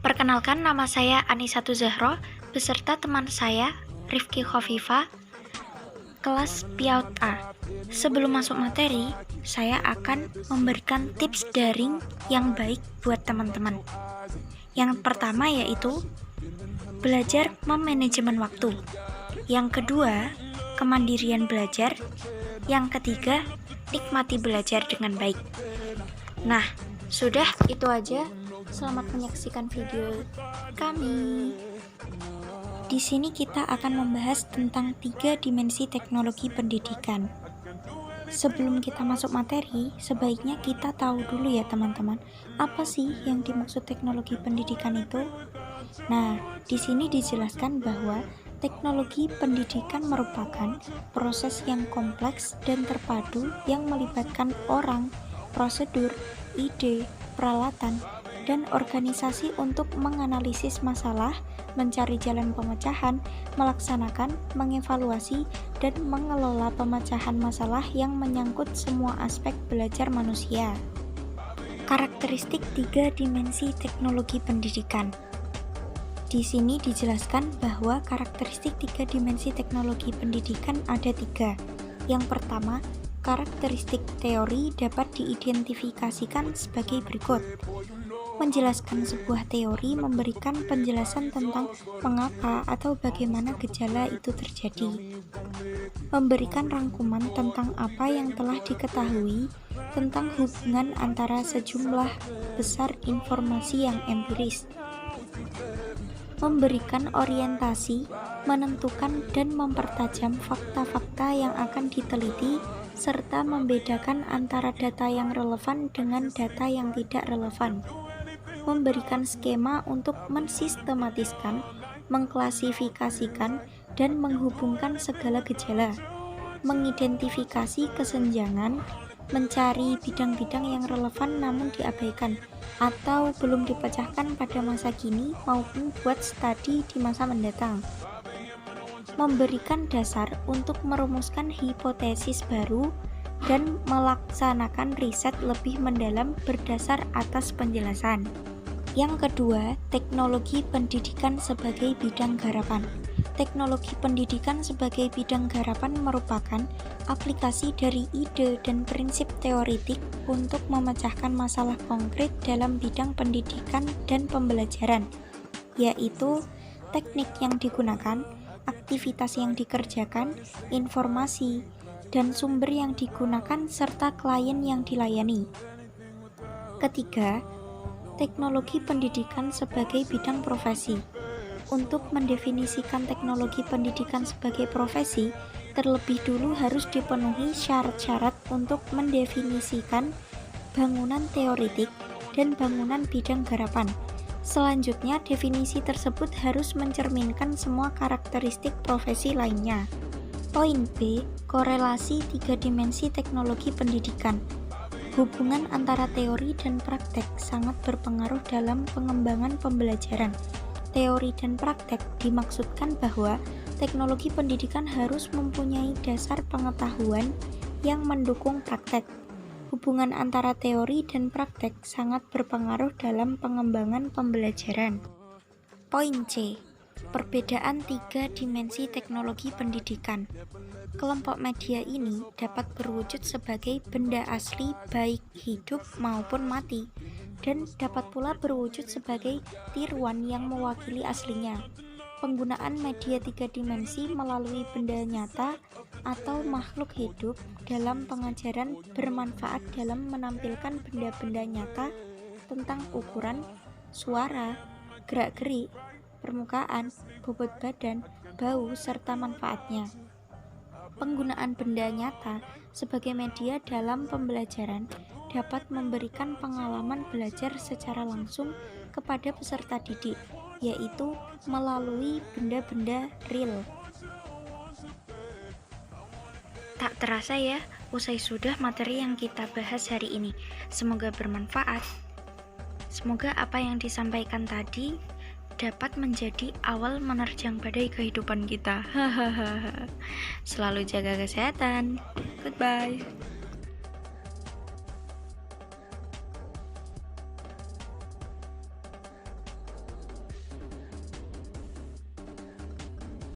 Perkenalkan, nama saya Anisatu Zahro, beserta teman saya, Rifki Khofifa, kelas PIAUD A. Sebelum masuk materi, saya akan memberikan tips daring yang baik buat teman-teman. Yang pertama yaitu belajar memanajemen waktu. Yang kedua, kemandirian belajar. Yang ketiga, nikmati belajar dengan baik. Nah, sudah itu aja. Selamat menyaksikan video kami. Di sini kita akan membahas tentang 3 dimensi teknologi pendidikan. Sebelum kita masuk materi, sebaiknya kita tahu dulu ya teman-teman, apa sih yang dimaksud teknologi pendidikan itu? Nah, di sini dijelaskan bahwa teknologi pendidikan merupakan proses yang kompleks dan terpadu yang melibatkan orang, prosedur, ide, peralatan, dan organisasi untuk menganalisis masalah, mencari jalan pemecahan, melaksanakan, mengevaluasi, dan mengelola pemecahan masalah yang menyangkut semua aspek belajar manusia. Karakteristik 3 dimensi teknologi pendidikan. Di sini dijelaskan bahwa karakteristik 3 dimensi teknologi pendidikan ada 3. Yang pertama, karakteristik teori dapat diidentifikasikan sebagai berikut. Menjelaskan sebuah teori memberikan penjelasan tentang mengapa atau bagaimana gejala itu terjadi. Memberikan rangkuman tentang apa yang telah diketahui tentang hubungan antara sejumlah besar informasi yang empiris. Memberikan orientasi, menentukan dan mempertajam fakta-fakta yang akan diteliti, serta membedakan antara data yang relevan dengan data yang tidak relevan. Memberikan skema untuk mensistematiskan, mengklasifikasikan, dan menghubungkan segala gejala. Mengidentifikasi kesenjangan, mencari bidang-bidang yang relevan namun diabaikan atau belum dipecahkan pada masa kini maupun buat studi di masa mendatang. Memberikan dasar untuk merumuskan hipotesis baru dan melaksanakan riset lebih mendalam berdasar atas penjelasan. Yang kedua, teknologi pendidikan sebagai bidang garapan. Teknologi pendidikan sebagai bidang garapan merupakan aplikasi dari ide dan prinsip teoritik untuk memecahkan masalah konkret dalam bidang pendidikan dan pembelajaran, yaitu teknik yang digunakan, aktivitas yang dikerjakan, informasi, dan sumber yang digunakan, serta klien yang dilayani. Ketiga, teknologi pendidikan sebagai bidang profesi. Untuk mendefinisikan teknologi pendidikan sebagai profesi, terlebih dulu harus dipenuhi syarat-syarat untuk mendefinisikan bangunan teoritik dan bangunan bidang garapan. Selanjutnya, definisi tersebut harus mencerminkan semua karakteristik profesi lainnya. Poin B, korelasi 3 dimensi teknologi pendidikan. Hubungan antara teori dan praktek sangat berpengaruh dalam pengembangan pembelajaran. Teori dan praktek dimaksudkan bahwa teknologi pendidikan harus mempunyai dasar pengetahuan yang mendukung praktek. Hubungan antara teori dan praktek sangat berpengaruh dalam pengembangan pembelajaran. Poin C, perbedaan 3 dimensi teknologi pendidikan. Kelompok media ini dapat berwujud sebagai benda asli baik hidup maupun mati, dan dapat pula berwujud sebagai tiruan yang mewakili aslinya. Penggunaan media 3 dimensi melalui benda nyata atau makhluk hidup dalam pengajaran bermanfaat dalam menampilkan benda-benda nyata tentang ukuran, suara, gerak-gerik, permukaan, bobot badan, bau, serta manfaatnya. Penggunaan benda nyata sebagai media dalam pembelajaran dapat memberikan pengalaman belajar secara langsung kepada peserta didik, yaitu melalui benda-benda real. Tak terasa ya, usai sudah materi yang kita bahas hari ini. Semoga bermanfaat. Semoga apa yang disampaikan tadi dapat menjadi awal menerjang badai kehidupan kita. Selalu jaga kesehatan. Goodbye.